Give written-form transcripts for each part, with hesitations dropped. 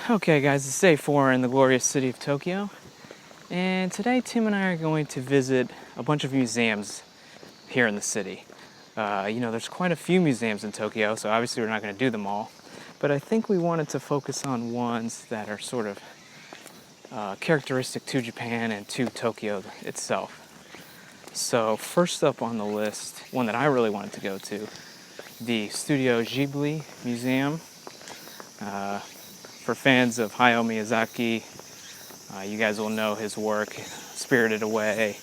Okay guys, it's day 4 in the glorious city of Tokyo, and today Tim and I are going to visit a bunch of museums here in the city. There's quite a few museums in Tokyo, so obviously we're not going to do them all, but I think we wanted to focus on ones that are sort of characteristic to Japan and to Tokyo itself. So first up on the list, one that I really wanted to go to, the Studio Ghibli Museum. For fans of Hayao Miyazaki, you guys will know his work, Spirited Away,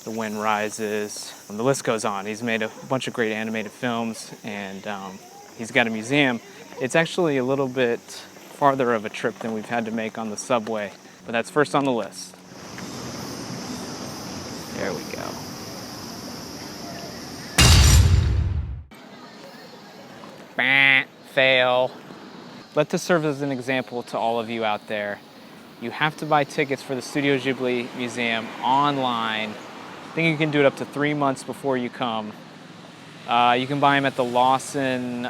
The Wind Rises, and the list goes on. He's made a bunch of great animated films, and he's got a museum. It's actually a little bit farther of a trip than we've had to make on the subway, but that's first on the list. There we go. Bah, fail. Let this serve as an example to all of you out there. You have to buy tickets for the Studio Ghibli Museum online. I think you can do it up to 3 months before you come. You can buy them at the Lawson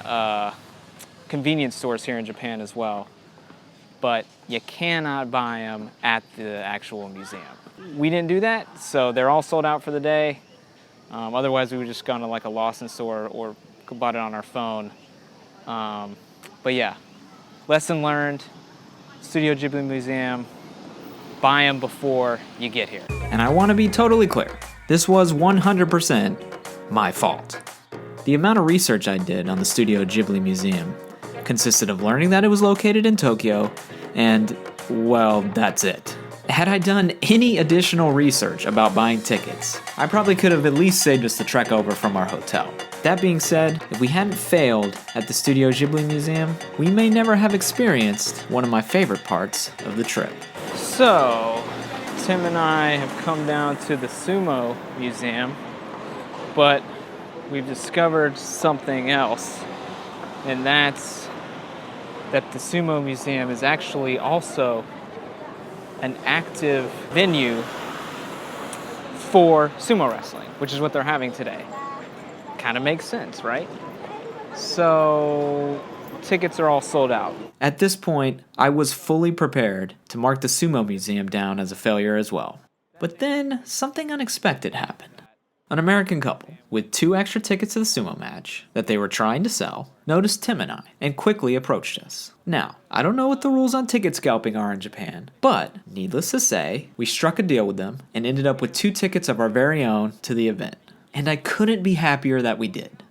convenience stores here in Japan as well. But you cannot buy them at the actual museum. We didn't do that, so they're all sold out for the day. Otherwise, we would just gone to like a Lawson store or bought it on our phone. But yeah. Lesson learned, Studio Ghibli Museum, buy them before you get here. And I want to be totally clear, this was 100% my fault. The amount of research I did on the Studio Ghibli Museum consisted of learning that it was located in Tokyo, and, well, that's it. Had I done any additional research about buying tickets, I probably could have at least saved us the trek over from our hotel. That being said, if we hadn't failed at the Studio Ghibli Museum, we may never have experienced one of my favorite parts of the trip. So, Tim and I have come down to the Sumo Museum, but we've discovered something else, and that's that the Sumo Museum is actually also an active venue for sumo wrestling, which is what they're having today. Kind of makes sense, right? So, tickets are all sold out. At this point, I was fully prepared to mark the Sumo Museum down as a failure as well. But then, something unexpected happened. An American couple, with 2 extra tickets to the sumo match that they were trying to sell, noticed Tim and I, and quickly approached us. Now, I don't know what the rules on ticket scalping are in Japan, but, needless to say, we struck a deal with them and ended up with 2 tickets of our very own to the event. And I couldn't be happier that we did.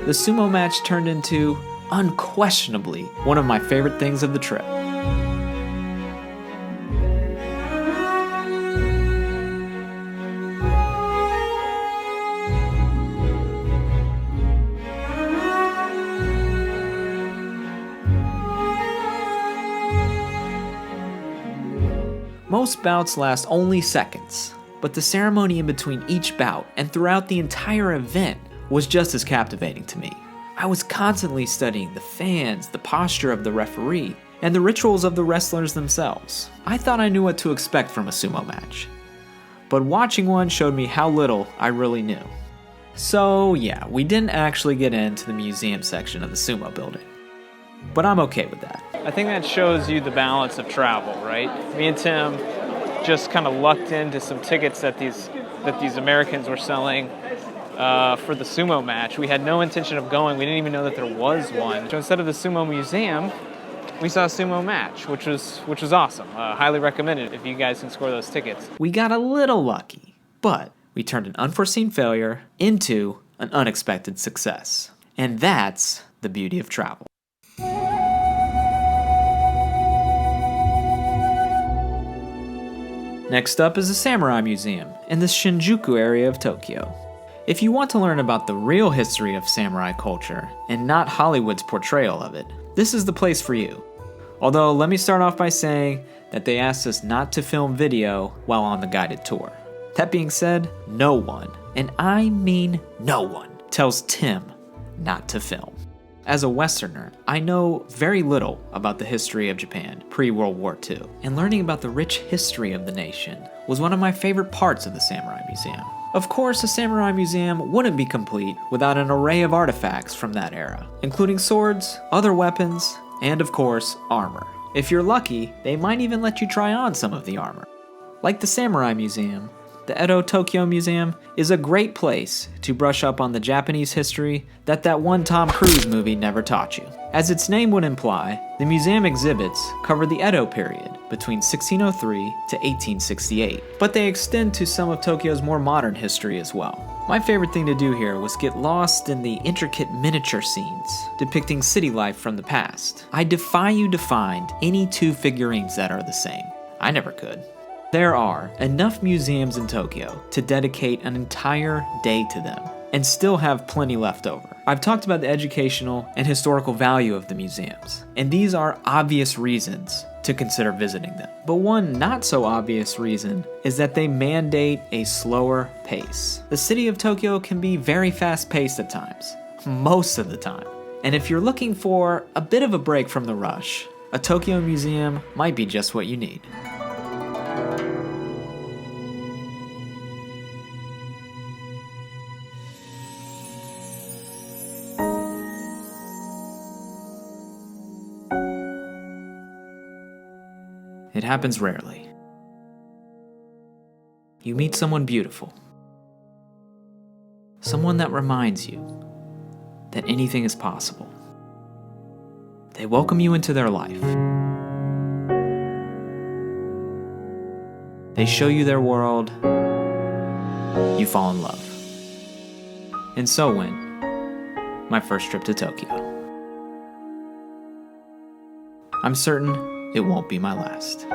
The sumo match turned into, unquestionably, one of my favorite things of the trip. Most bouts last only seconds, but the ceremony in between each bout and throughout the entire event was just as captivating to me. I was constantly studying the fans, the posture of the referee, and the rituals of the wrestlers themselves. I thought I knew what to expect from a sumo match, but watching one showed me how little I really knew. So yeah, we didn't actually get into the museum section of the sumo building, but I'm okay with that. I think that shows you the balance of travel, right? Me and Tim just kind of lucked into some tickets that these Americans were selling for the sumo match. We had no intention of going. We didn't even know that there was one. So instead of the Sumo Museum, we saw a sumo match, which was awesome. Highly recommended if you guys can score those tickets. We got a little lucky, but we turned an unforeseen failure into an unexpected success. And that's the beauty of travel. Next up is the Samurai Museum in the Shinjuku area of Tokyo. If you want to learn about the real history of samurai culture and not Hollywood's portrayal of it, this is the place for you. Although, let me start off by saying that they asked us not to film video while on the guided tour. That being said, no one, and I mean no one, tells Tim not to film. As a Westerner, I know very little about the history of Japan pre-World War II, and learning about the rich history of the nation was one of my favorite parts of the Samurai Museum. Of course, a Samurai Museum wouldn't be complete without an array of artifacts from that era, including swords, other weapons, and of course, armor. If you're lucky, they might even let you try on some of the armor. Like the Samurai Museum, the Edo Tokyo Museum is a great place to brush up on the Japanese history that one Tom Cruise movie never taught you. As its name would imply, the museum exhibits cover the Edo period between 1603 to 1868, but they extend to some of Tokyo's more modern history as well. My favorite thing to do here was get lost in the intricate miniature scenes depicting city life from the past. I defy you to find any two figurines that are the same. I never could. There are enough museums in Tokyo to dedicate an entire day to them, and still have plenty left over. I've talked about the educational and historical value of the museums, and these are obvious reasons to consider visiting them. But one not so obvious reason is that they mandate a slower pace. The city of Tokyo can be very fast-paced at times, most of the time. And if you're looking for a bit of a break from the rush, a Tokyo museum might be just what you need. It happens rarely. You meet someone beautiful. Someone that reminds you that anything is possible. They welcome you into their life. They show you their world. You fall in love. And so went my first trip to Tokyo. I'm certain it won't be my last.